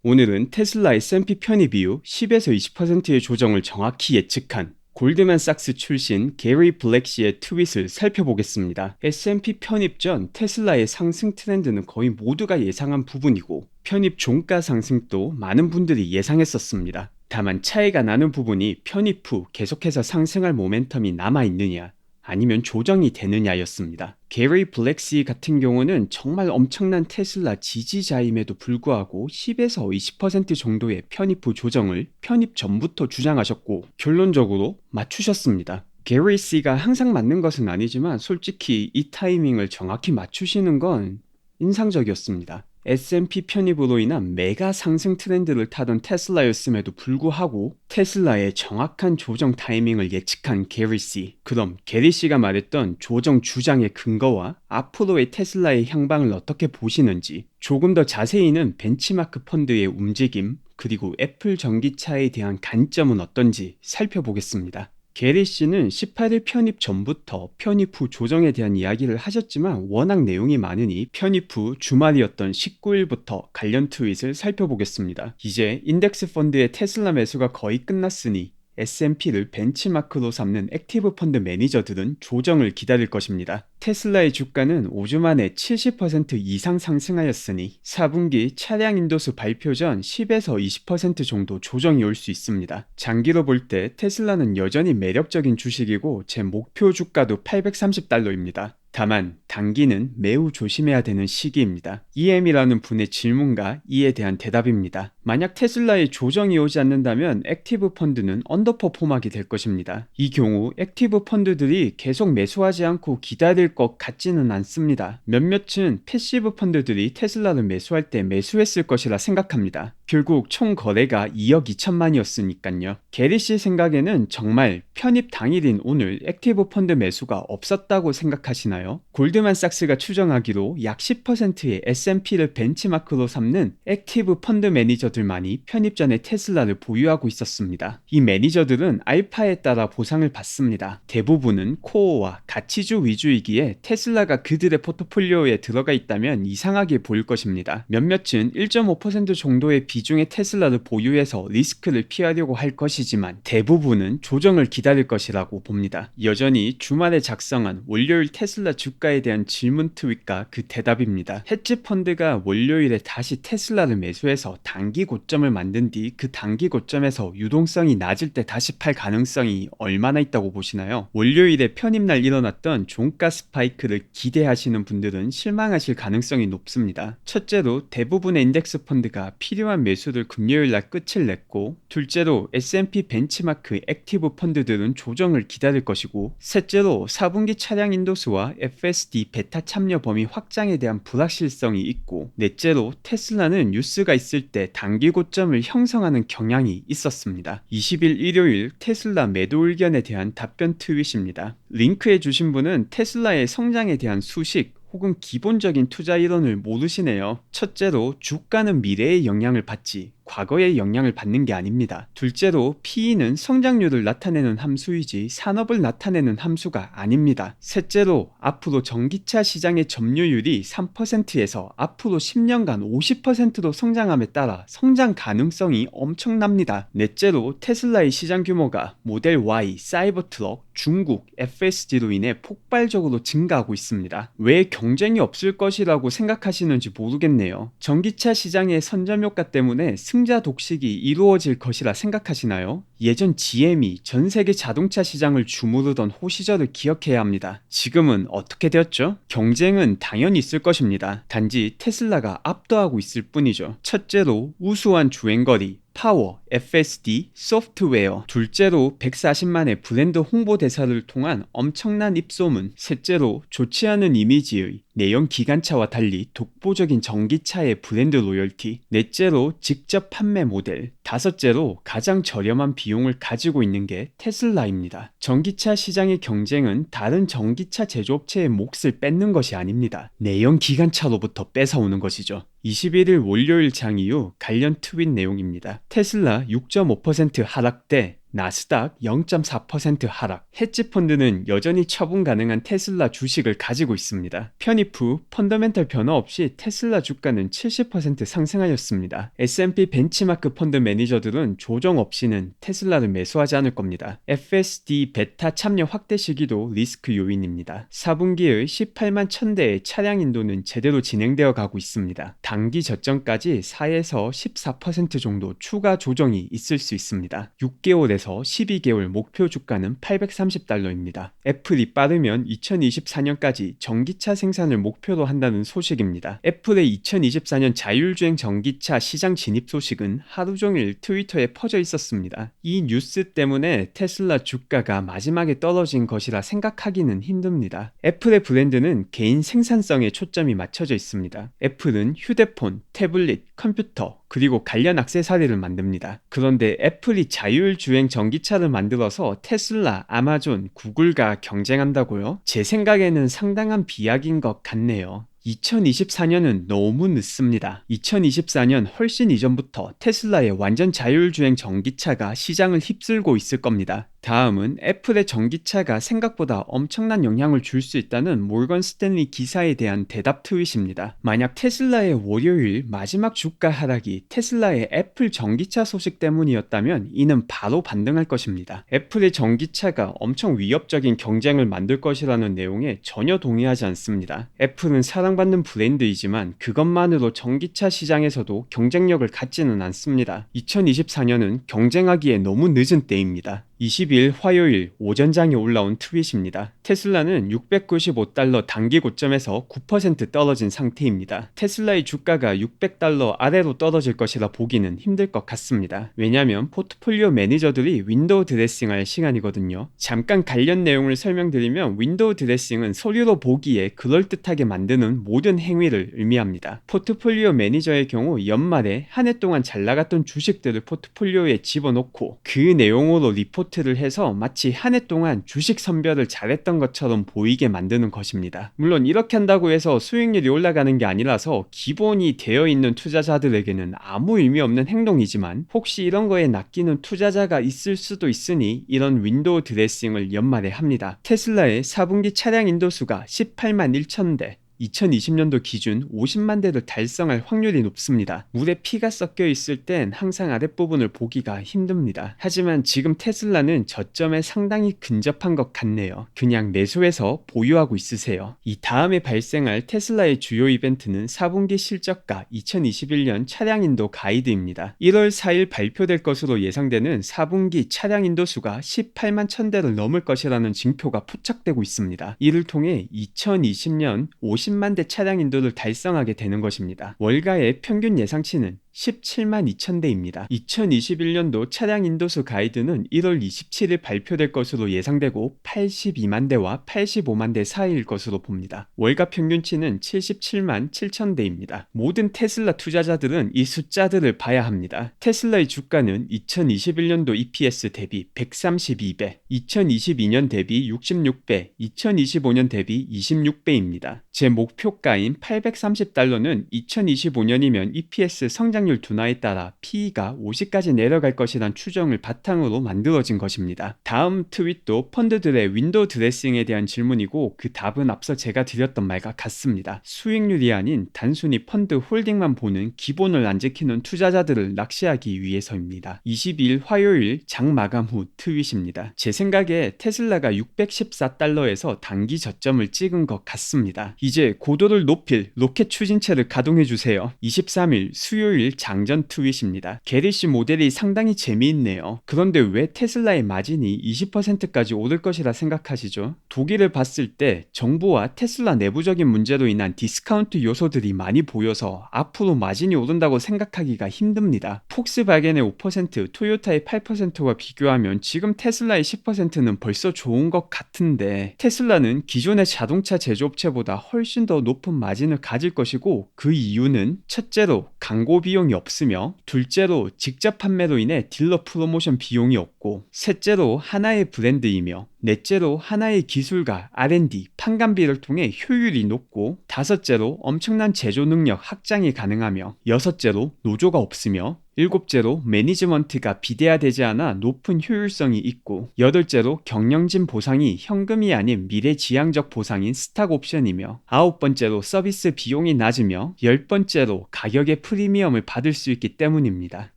오늘은 테슬라 S&P 편입 이후 10에서 20%의 조정을 정확히 예측한 골드만삭스 출신 게리 블랙씨의 트윗을 살펴보겠습니다. S&P 편입 전 테슬라의 상승 트렌드는 거의 모두가 예상한 부분이고 편입 종가 상승도 많은 분들이 예상했었습니다. 다만 차이가 나는 부분이 편입 후 계속해서 상승할 모멘텀이 남아있느냐 아니면 조정이 되느냐였습니다. 게리 블랙씨 같은 경우는 정말 엄청난 테슬라 지지자임에도 불구하고 10에서 20% 정도의 편입 후 조정을 편입 전부터 주장하셨고 결론적으로 맞추셨습니다. 게리 씨가 항상 맞는 것은 아니지만 솔직히 이 타이밍을 정확히 맞추시는 건 인상적이었습니다. S&P 편입으로 인한 메가 상승 트렌드를 타던 테슬라였음에도 불구하고 테슬라의 정확한 조정 타이밍을 예측한 게리 씨. 그럼 게리 씨가 말했던 조정 주장의 근거와 앞으로의 테슬라의 향방을 어떻게 보시는지, 조금 더 자세히는 벤치마크 펀드의 움직임, 그리고 애플 전기차에 대한 관점은 어떤지 살펴보겠습니다. 게리 씨는 18일 편입 전부터 편입 후 조정에 대한 이야기를 하셨지만 워낙 내용이 많으니 편입 후 주말이었던 19일부터 관련 트윗을 살펴보겠습니다. 이제 인덱스 펀드의 테슬라 매수가 거의 끝났으니 S&P를 벤치마크로 삼는 액티브 펀드 매니저들은 조정을 기다릴 것입니다. 테슬라의 주가는 5주 만에 70% 이상 상승하였으니 4분기 차량 인도수 발표 전 10에서 20% 정도 조정이 올 수 있습니다. 장기로 볼 때 테슬라는 여전히 매력적인 주식이고 제 목표 주가도 830달러입니다. 다만 단기는 매우 조심해야 되는 시기입니다. EM이라는 분의 질문과 이에 대한 대답입니다. 만약 테슬라의 조정이 오지 않는다면 액티브 펀드는 언더퍼폼하게 될 것입니다. 이 경우 액티브 펀드들이 계속 매수하지 않고 기다릴 것 같지는 않습니다. 몇몇은 패시브 펀드들이 테슬라를 매수할 때 매수했을 것이라 생각합니다. 결국 총 거래가 2억 2천만이었으니까요. 게리 씨 생각에는 정말 편입 당일인 오늘 액티브 펀드 매수가 없었다고 생각하시나요? 골드만삭스가 추정하기로 약 10%의 S&P를 벤치마크로 삼는 액티브 펀드 매니저들만이 편입 전에 테슬라를 보유하고 있었습니다. 이 매니저들은 알파에 따라 보상을 받습니다. 대부분은 코어와 가치주 위주이기에 테슬라가 그들의 포트폴리오에 들어가 있다면 이상하게 보일 것입니다. 몇몇은 1.5% 정도의 비중의 테슬라를 보유해서 리스크를 피하려고 할 것이지만 대부분은 조정을 기다릴 것이라고 봅니다. 여전히 주말에 작성한 월요일 테슬라 주가에 대한 질문 트윗과 그 대답입니다. 헤지 펀드가 월요일에 다시 테슬라를 매수해서 단기 고점을 만든 뒤 그 단기 고점에서 유동성이 낮을 때 다시 팔 가능성이 얼마나 있다고 보시나요? 월요일에 편입날 일어났던 종가 스파이크를 기대하시는 분들은 실망하실 가능성이 높습니다. 첫째로 대부분의 인덱스 펀드가 필요한 매수를 금요일날 끝을 냈고, 둘째로 S&P 벤치마크 액티브 펀드들은 조정을 기다릴 것이고, 셋째로 4분기 차량 인도수와 FSD 베타 참여 범위 확장에 대한 불확실성이 있고, 넷째로 테슬라는 뉴스가 있을 때 단기 고점을 형성하는 경향이 있었습니다. 20일 일요일 테슬라 매도 의견에 대한 답변 트윗입니다. 링크해 주신 분은 테슬라의 성장에 대한 수식 혹은 기본적인 투자 이론을 모르시네요. 첫째로 주가는 미래의 영향을 받지 과거의 영향을 받는 게 아닙니다. 둘째로 PE는 성장률을 나타내는 함수이지 산업을 나타내는 함수가 아닙니다. 셋째로 앞으로 전기차 시장의 점유율이 3%에서 앞으로 10년간 50%로 성장함에 따라 성장 가능성이 엄청납니다. 넷째로 테슬라의 시장 규모가 모델 Y, 사이버트럭, 중국, FSD로 인해 폭발적으로 증가하고 있습니다. 왜 경쟁이 없을 것이라고 생각하시는지 모르겠네요. 전기차 시장의 선점효과 때문에 승자 독식이 이루어질 것이라 생각하시나요? 예전 GM이 전 세계 자동차 시장을 주무르던 호시절을 기억해야 합니다. 지금은 어떻게 되었죠? 경쟁은 당연히 있을 것입니다. 단지 테슬라가 압도하고 있을 뿐이죠. 첫째로 우수한 주행거리, 파워, FSD, 소프트웨어, 둘째로 140만의 브랜드 홍보대사를 통한 엄청난 입소문, 셋째로 좋지 않은 이미지의 내연 기관차와 달리 독보적인 전기차의 브랜드 로열티, 넷째로 직접 판매 모델, 다섯째로 가장 저렴한 비용을 가지고 있는 게 테슬라입니다. 전기차 시장의 경쟁은 다른 전기차 제조업체의 몫을 뺏는 것이 아닙니다. 내연 기관차로부터 뺏어오는 것이죠. 21일 월요일 장 이후 관련 트윗 내용입니다. 테슬라 6.5% 하락대 나스닥 0.4% 하락. 헤지펀드는 여전히 처분 가능한 테슬라 주식을 가지고 있습니다. 편입 후 펀더멘털 변화 없이 테슬라 주가는 70% 상승하였습니다. S&P 벤치마크 펀드 매니저들은 조정 없이는 테슬라를 매수하지 않을 겁니다. FSD 베타 참여 확대 시기도 리스크 요인입니다. 4분기의 18만 1000대의 차량 인도는 제대로 진행되어 가고 있습니다. 단기 저점까지 4에서 14% 정도 추가 조정이 있을 수 있습니다. 6개월에서 12개월 목표 주가는 $830입니다. 애플이 빠르면 2024년까지 전기차 생산을 목표로 한다는 소식입니다. 애플의 2024년 자율주행 전기차 시장 진입 소식은 하루 종일 트위터에 퍼져 있었습니다. 이 뉴스 때문에 테슬라 주가가 마지막에 떨어진 것이라 생각하기는 힘듭니다. 애플의 브랜드는 개인 생산성에 초점이 맞춰져 있습니다. 애플은 휴대폰, 태블릿, 컴퓨터, 그리고 관련 액세서리를 만듭니다. 그런데 애플이 자율주행 전기차를 만들어서 테슬라, 아마존, 구글과 경쟁한다고요? 제 생각에는 상당한 비약인 것 같네요. 2024년은 너무 늦습니다. 2024년 훨씬 이전부터 테슬라의 완전 자율주행 전기차가 시장을 휩쓸고 있을 겁니다. 다음은 애플의 전기차가 생각보다 엄청난 영향을 줄 수 있다는 모건 스탠리 기사에 대한 대답 트윗입니다. 만약 테슬라의 월요일 마지막 주가 하락이 테슬라의 애플 전기차 소식 때문이었다면 이는 바로 반등할 것입니다. 애플의 전기차가 엄청 위협적인 경쟁을 만들 것이라는 내용에 전혀 동의하지 않습니다. 애플은 사랑받는 브랜드이지만 그것만으로 전기차 시장에서도 경쟁력을 갖지는 않습니다. 2024년은 경쟁하기에 너무 늦은 때입니다. 20일 화요일 오전장에 올라온 트윗입니다. 테슬라는 $695 단기 고점에서 9% 떨어진 상태입니다. 테슬라의 주가가 $600 아래로 떨어질 것이라 보기는 힘들 것 같습니다. 왜냐하면 포트폴리오 매니저들이 윈도우 드레싱할 시간이거든요. 잠깐 관련 내용을 설명드리면 윈도우 드레싱은 서류로 보기에 그럴듯하게 만드는 모든 행위를 의미합니다. 포트폴리오 매니저의 경우 연말에 한 해 동안 잘 나갔던 주식들을 포트폴리오에 집어넣고 그 내용으로 리포트를 해서 마치 한 해 동안 주식 선별을 잘했던 것처럼 보이게 만드는 것입니다. 물론 이렇게 한다고 해서 수익률이 올라가는 게 아니라서 기본이 되어 있는 투자자들에게는 아무 의미 없는 행동이지만 혹시 이런 거에 낚이는 투자자가 있을 수도 있으니 이런 윈도우 드레싱을 연말에 합니다. 테슬라의 4분기 차량 인도수가 18만 1000대, 2020년도 기준 50만 대를 달성할 확률이 높습니다. 물에 피가 섞여 있을 땐 항상 아랫부분을 보기가 힘듭니다. 하지만 지금 테슬라는 저점에 상당히 근접한 것 같네요. 그냥 매수해서 보유하고 있으세요. 이 다음에 발생할 테슬라의 주요 이벤트는 4분기 실적과 2021년 차량 인도 가이드입니다. 1월 4일 발표될 것으로 예상되는 4분기 차량 인도수가 18만 1000대를 넘을 것이라는 징표가 포착되고 있습니다. 이를 통해 2020년 50만 대 차량 인도를 달성하게 되는 것입니다. 월가의 평균 예상치는 17만 2000대입니다. 2021년도 차량 인도수 가이드는 1월 27일 발표될 것으로 예상되고 82만 대와 85만 대 사이일 것으로 봅니다. 월가 평균치는 77만 7000대입니다. 모든 테슬라 투자자들은 이 숫자들을 봐야 합니다. 테슬라의 주가는 2021년도 EPS 대비 132배, 2022년 대비 66배, 2025년 대비 26배입니다. 제 목표가인 $830는 2025년이면 EPS 성장률 둔화에 따라 PE가 50까지 내려갈 것이란 추정을 바탕으로 만들어진 것입니다. 다음 트윗도 펀드들의 윈도우 드레싱에 대한 질문이고 그 답은 앞서 제가 드렸던 말과 같습니다. 수익률이 아닌 단순히 펀드 홀딩만 보는 기본을 안 지키는 투자자들을 낚시하기 위해서입니다. 22일 화요일 장 마감 후 트윗입니다. 제 생각에 테슬라가 $614에서 단기 저점을 찍은 것 같습니다. 이제 고도를 높일 로켓 추진체를 가동해주세요. 23일 수요일 장전 트윗입니다. 게리시 모델이 상당히 재미있네요. 그런데 왜 테슬라의 마진이 20%까지 오를 것이라 생각하시죠? 독일을 봤을 때 정부와 테슬라 내부적인 문제로 인한 디스카운트 요소들이 많이 보여서 앞으로 마진이 오른다고 생각하기가 힘듭니다. 폭스바겐의 5%, 토요타의 8%와 비교하면 지금 테슬라의 10%는 벌써 좋은 것 같은데 테슬라는 기존의 자동차 제조업체보다 훨씬 더 높은 마진을 가질 것이고 그 이유는 첫째로 광고 비용이 없으며 둘째로 직접 판매로 인해 딜러 프로모션 비용이 없고 셋째로 하나의 브랜드이며 넷째로 하나의 기술과 R&D, 판관비를 통해 효율이 높고 다섯째로 엄청난 제조 능력 확장이 가능하며 여섯째로 노조가 없으며 일곱째로 매니지먼트가 비대화되지 않아 높은 효율성이 있고, 여덟째로 경영진 보상이 현금이 아닌 미래지향적 보상인 스탁 옵션이며, 아홉 번째로 서비스 비용이 낮으며, 열 번째로 가격의 프리미엄을 받을 수 있기 때문입니다.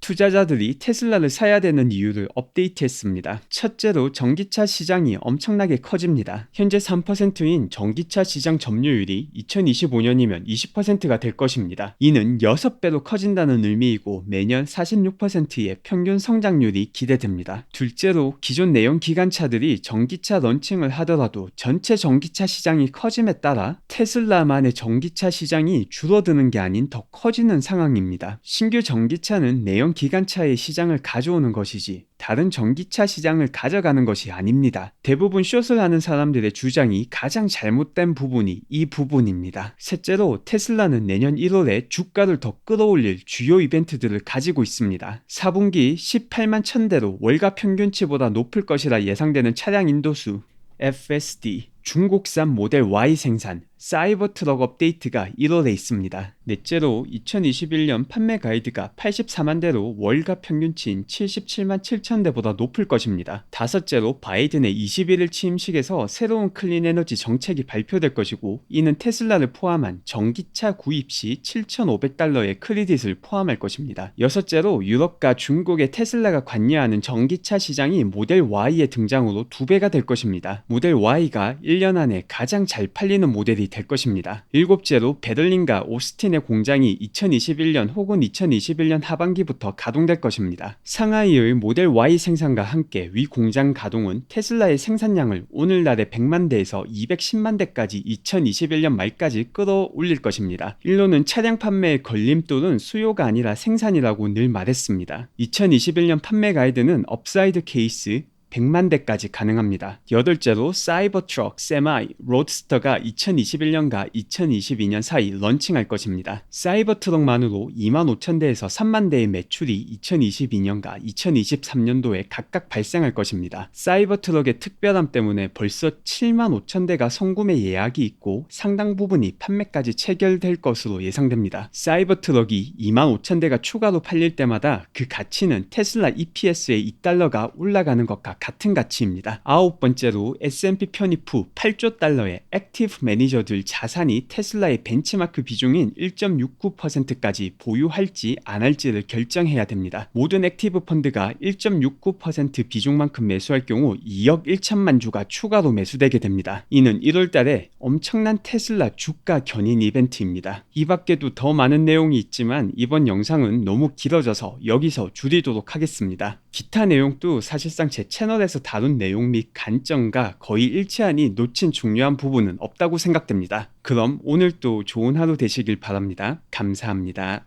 투자자들이 테슬라를 사야 되는 이유를 업데이트했습니다. 첫째로 전기차 시장이 엄청나게 커집니다. 현재 3%인 전기차 시장 점유율이 2025년이면 20%가 될 것입니다. 이는 6배로 커진다는 의미이고 매년 46%의 평균 성장률이 기대됩니다. 둘째로 기존 내연 기관차들이 전기차 런칭을 하더라도 전체 전기차 시장이 커짐에 따라 테슬라만의 전기차 시장이 줄어드는 게 아닌 더 커지는 상황입니다. 신규 전기차는 내연 기관차의 시장을 가져오는 것이지 다른 전기차 시장을 가져가는 것이 아닙니다. 대부분 숏을 하는 사람들의 주장이 가장 잘못된 부분이 이 부분입니다. 셋째로 테슬라는 내년 1월에 주가를 더 끌어올릴 주요 이벤트들을 가지고 있습니다. 4분기 18만 1000대로 월가 평균치보다 높을 것이라 예상되는 차량 인도수 FSD, 중국산 모델 Y 생산, 사이버 트럭 업데이트가 1월에 있습니다. 넷째로 2021년 판매 가이드가 84만 대로 월가 평균치인 77만 7천 대보다 높을 것입니다. 다섯째로 바이든의 21일 취임식에서 새로운 클린 에너지 정책이 발표될 것이고, 이는 테슬라를 포함한 전기차 구입 시 $7,500의 크레딧을 포함할 것입니다. 여섯째로 유럽과 중국의 테슬라가 관여하는 전기차 시장이 모델 Y의 등장으로 2배가 될 것입니다. 모델 Y가 1년 안에 가장 잘 팔리는 모델이 될 것입니다. 일곱째로 베를린과 오스틴의 공장이 2021년 혹은 2021년 하반기부터 가동될 것입니다. 상하이의 모델 Y 생산과 함께 위 공장 가동은 테슬라의 생산량을 오늘날의 100만 대에서 210만 대까지 2021년 말까지 끌어올릴 것입니다. 일로는 차량 판매의 걸림돌은 수요가 아니라 생산이라고 늘 말했습니다. 2021년 판매 가이드는 업사이드 케이스 100만 대까지 가능합니다. 여덟째로 사이버 트럭, 세마이, 로드스터가 2021년과 2022년 사이 런칭할 것입니다. 사이버 트럭만으로 2만 5천 대에서 3만 대의 매출이 2022년과 2023년도에 각각 발생할 것입니다. 사이버 트럭의 특별함 때문에 벌써 7만 5천 대가 선구매 예약이 있고 상당 부분이 판매까지 체결될 것으로 예상됩니다. 사이버 트럭이 2만 5천 대가 추가로 팔릴 때마다 그 가치는 테슬라 EPS의 $2가 올라가는 것과 같은 가치입니다. 아홉 번째로 S&P 편입 후 8조 달러의 액티브 매니저들 자산이 테슬라의 벤치마크 비중인 1.69%까지 보유할지 안 할지를 결정해야 됩니다. 모든 액티브 펀드가 1.69% 비중만큼 매수할 경우 2억 1천만 주가 추가로 매수되게 됩니다. 이는 1월 달에 엄청난 테슬라 주가 견인 이벤트입니다. 이 밖에도 더 많은 내용이 있지만 이번 영상은 너무 길어져서 여기서 줄이도록 하겠습니다. 기타 내용도 사실상 제 채널에서 다룬 내용 및 관점과 거의 일치하니 놓친 중요한 부분은 없다고 생각됩니다. 그럼 오늘도 좋은 하루 되시길 바랍니다. 감사합니다.